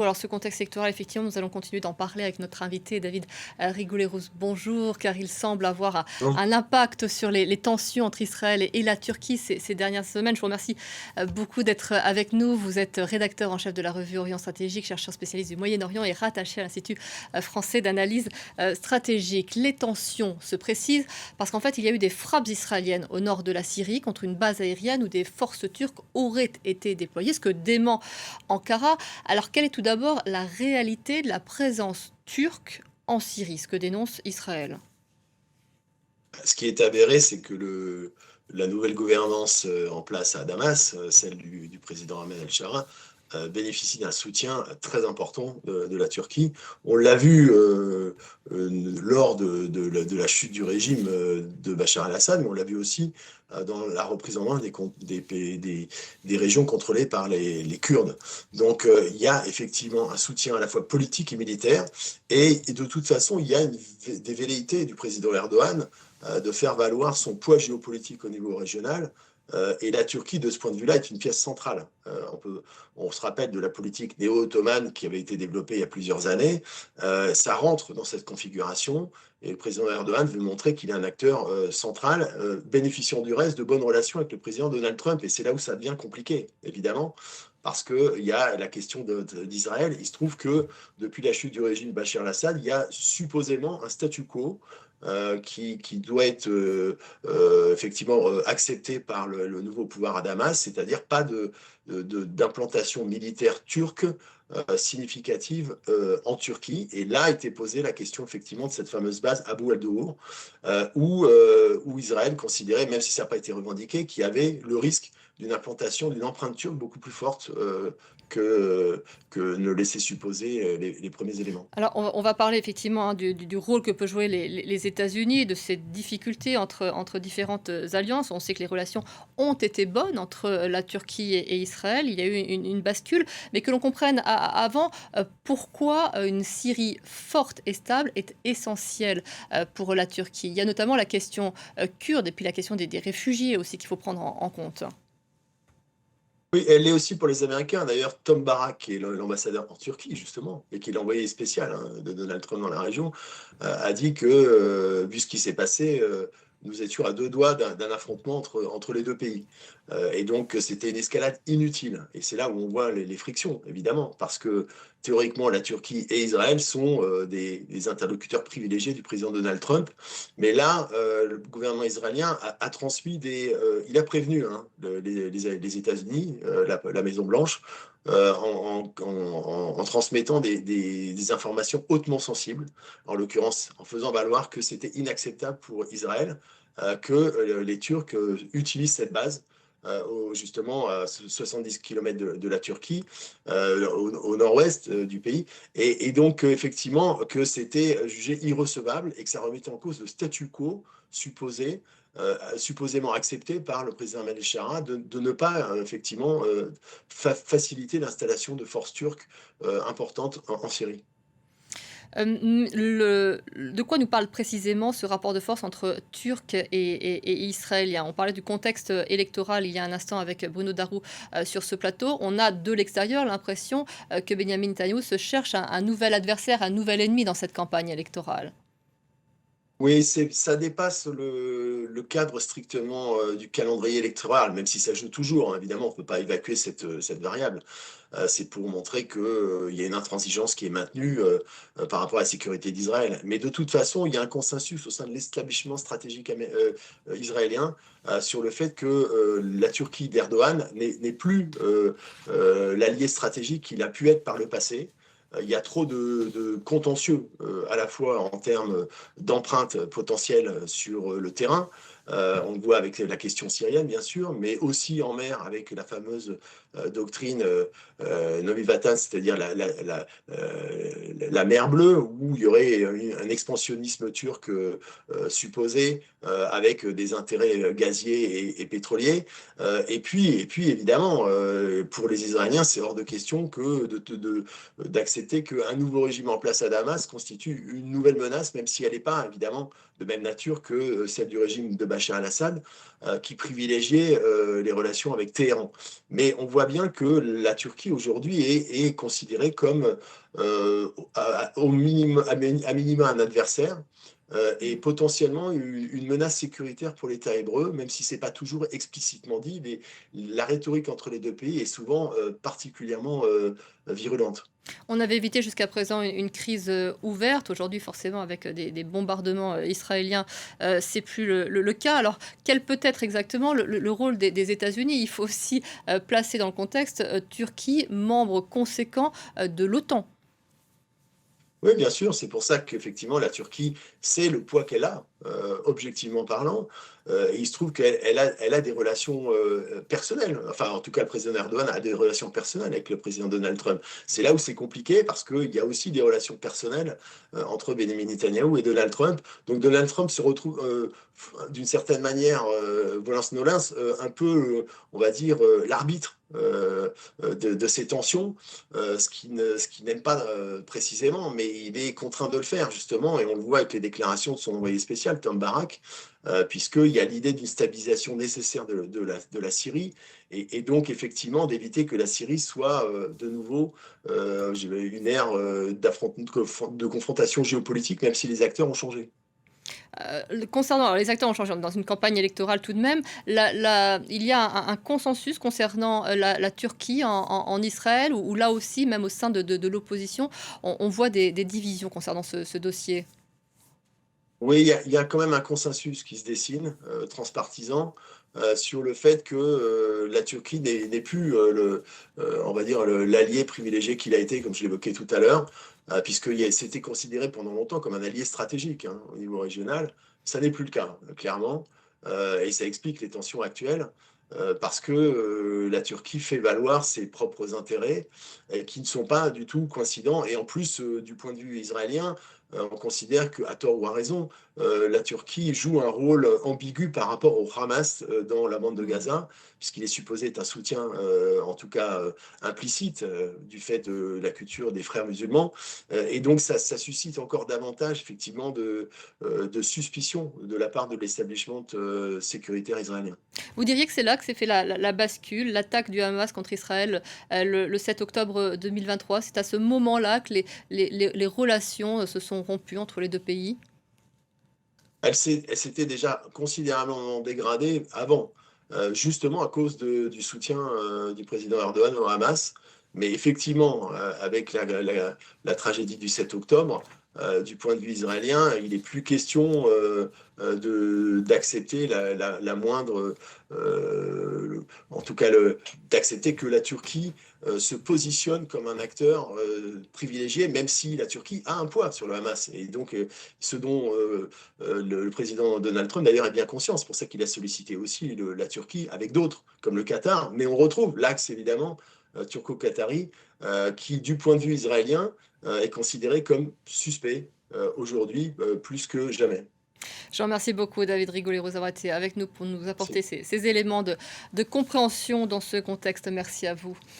Alors ce contexte électoral, effectivement, nous allons continuer d'en parler avec notre invité David Rigoulet-Rousse. Bonjour, car il semble avoir Non. un impact sur les tensions entre Israël et la Turquie ces dernières semaines. Je vous remercie beaucoup d'être avec nous. Vous êtes rédacteur en chef de la revue Orient Stratégique, chercheur spécialiste du Moyen-Orient et rattaché à l'Institut français d'analyse stratégique. Les tensions se précisent parce qu'en fait, il y a eu des frappes israéliennes au nord de la Syrie contre une base aérienne où des forces turques auraient été déployées, ce que dément Ankara. Alors, quelle est tout d'abord la réalité de la présence turque en Syrie, ce que dénonce Israël? Ce qui est avéré, c'est que la nouvelle gouvernance en place à Damas, celle du président Ahmed El-Shara, bénéficie d'un soutien très important de la Turquie. On l'a vu lors de la chute du régime de Bachar el-Assad, mais on l'a vu aussi dans la reprise en main des régions contrôlées par les Kurdes. Donc il y a effectivement un soutien à la fois politique et militaire, et de toute façon, il y a des velléités du président Erdogan de faire valoir son poids géopolitique au niveau régional. Et la Turquie, de ce point de vue-là, est une pièce centrale. On se rappelle de la politique néo-ottomane qui avait été développée il y a plusieurs années. Ça rentre dans cette configuration. Et le président Erdogan veut montrer qu'il est un acteur central, bénéficiant du reste de bonnes relations avec le président Donald Trump. Et c'est là où ça devient compliqué, évidemment, parce qu'il y a la question d'Israël. Il se trouve que depuis la chute du régime Bachar el-Assad, il y a supposément un statu quo qui doit être effectivement accepté par le nouveau pouvoir à Damas, c'est-à-dire pas d'implantation militaire turque significative en Turquie. Et là a été posée la question effectivement de cette fameuse base Abu al-Dour, où Israël considérait, même si ça n'a pas été revendiqué, qu'il y avait le risque d'une implantation, d'une empreinte turque beaucoup plus forte que ne laissaient supposer les premiers éléments. Alors, on va parler effectivement hein, du rôle que peut jouer les États-Unis, de ces difficultés entre différentes alliances. On sait que les relations ont été bonnes entre la Turquie et Israël. Il y a eu une bascule, mais que l'on comprenne avant pourquoi une Syrie forte et stable est essentielle pour la Turquie. Il y a notamment la question kurde et puis la question des réfugiés aussi qu'il faut prendre en compte. Oui, elle l'est aussi pour les Américains. D'ailleurs, Tom Barak, qui est l'ambassadeur en Turquie, justement, et qui est l'envoyé spécial de Donald Trump dans la région, a dit que, vu ce qui s'est passé, nous étions à deux doigts d'un affrontement entre les deux pays. Et donc, c'était une escalade inutile. Et c'est là où on voit les frictions, évidemment, parce que théoriquement, la Turquie et Israël sont des interlocuteurs privilégiés du président Donald Trump. Mais là, le gouvernement israélien a transmis il a prévenu hein, les États-Unis, la Maison-Blanche, en transmettant des informations hautement sensibles, en l'occurrence en faisant valoir que c'était inacceptable pour Israël que les Turcs utilisent cette base justement à 70 km de la Turquie, au nord-ouest du pays, et donc effectivement que c'était jugé irrecevable et que ça remettait en cause le statu quo supposément accepté par le président Ahmed El-Shara de ne pas effectivement faciliter l'installation de forces turques importantes en Syrie. De quoi nous parle précisément ce rapport de force entre Turcs et Israéliens? On parlait du contexte électoral il y a un instant avec Bruno Darroux sur ce plateau. On a de l'extérieur l'impression que Benjamin Netanyahou se cherche un nouvel adversaire, un nouvel ennemi dans cette campagne électorale. Oui, ça dépasse le cadre strictement du calendrier électoral, même si ça joue toujours, hein, évidemment, on ne peut pas évacuer cette variable. C'est pour montrer qu'il y a une intransigeance qui est maintenue par rapport à la sécurité d'Israël. Mais de toute façon, il y a un consensus au sein de l'établissement stratégique israélien sur le fait que la Turquie d'Erdogan n'est plus l'allié stratégique qu'il a pu être par le passé. Il y a trop de contentieux, à la fois en termes d'empreintes potentielles sur le terrain. On le voit avec la question syrienne, bien sûr, mais aussi en mer avec la fameuse doctrine Novi Vatan, c'est-à-dire la mer Bleue, où il y aurait un expansionnisme turc supposé avec des intérêts gaziers et pétroliers. Et puis évidemment, pour les Israéliens, c'est hors de question d'accepter qu'un nouveau régime en place à Damas constitue une nouvelle menace, même si elle n'est pas évidemment de même nature que celle du régime de Bachar el-Assad, qui privilégiait les relations avec Téhéran. Mais on voit voit bien que la Turquie aujourd'hui est considérée comme au minimum, à minima un adversaire et Mmh. potentiellement une menace sécuritaire pour l'État hébreu, même si c'est pas toujours explicitement dit, mais la rhétorique entre les deux pays est souvent particulièrement virulente. On avait évité jusqu'à présent une crise, ouverte. Aujourd'hui, forcément, avec, des bombardements, israéliens, c'est plus le cas. Alors, quel peut être exactement le rôle des États-Unis? Il faut aussi, placer dans le contexte, Turquie, membre conséquent, de l'OTAN. Oui, bien sûr, c'est pour ça qu'effectivement la Turquie, c'est le poids qu'elle a, objectivement parlant. Et il se trouve qu'elle a des relations personnelles. Enfin, en tout cas, le président Erdogan a des relations personnelles avec le président Donald Trump. C'est là où c'est compliqué parce qu'il y a aussi des relations personnelles entre Benjamin Netanyahou et Donald Trump. Donc Donald Trump se retrouve d'une certaine manière, volens-nolens, un peu, on va dire, l'arbitre de ces tensions ce qui n'aime pas précisément, mais il est contraint de le faire justement, et on le voit avec les déclarations de son envoyé spécial, Tom Barak, puisqu'il y a l'idée d'une stabilisation nécessaire de la Syrie, et donc effectivement d'éviter que la Syrie soit de nouveau une ère de confrontation géopolitique, même si les acteurs ont changé. Concernant alors les acteurs ont changé, dans une campagne électorale tout de même, il y a un consensus concernant, la Turquie en Israël où là aussi, même au sein de l'opposition, on voit des divisions concernant ce dossier. Oui, il y a quand même un consensus qui se dessine, transpartisan, sur le fait que la Turquie n'est plus on va dire, l'allié privilégié qu'il a été, comme je l'évoquais tout à l'heure, c'était considéré pendant longtemps comme un allié stratégique hein, au niveau régional. Ça n'est plus le cas, clairement, et ça explique les tensions actuelles. Parce que la Turquie fait valoir ses propres intérêts qui ne sont pas du tout coïncidents. Et en plus, du point de vue israélien, on considère qu'à tort ou à raison, la Turquie joue un rôle ambigu par rapport au Hamas dans la bande de Mmh. Gaza, puisqu'il est supposé être un soutien, en tout cas implicite, du fait de la culture des frères musulmans. Et donc ça suscite encore davantage effectivement de suspicion de la part de l'establishment sécuritaire israélien. Vous diriez que c'est là que s'est fait la bascule, l'attaque du Hamas contre Israël, le 7 octobre 2023? C'est à ce moment-là que les relations, se sont rompues entre les 2 pays? Elle s'était déjà considérablement dégradée avant, justement à cause du soutien du président Erdogan au Hamas. Mais effectivement, avec la tragédie du 7 octobre, du point de vue israélien, il n'est plus question d'accepter la moindre, en tout cas d'accepter que la Turquie se positionne comme un acteur privilégié, même si la Turquie a un poids sur le Hamas. Et donc, ce dont le président Donald Trump, d'ailleurs, est bien conscient. C'est pour ça qu'il a sollicité aussi la Turquie avec d'autres, comme le Qatar. Mais on retrouve l'axe, évidemment, turco-qatari, qui, du point de vue israélien, est considéré comme suspect aujourd'hui, plus que jamais. Je vous remercie beaucoup David Rigolero d'avoir été avec nous pour nous apporter C'est ces éléments de compréhension dans ce contexte. Merci à vous.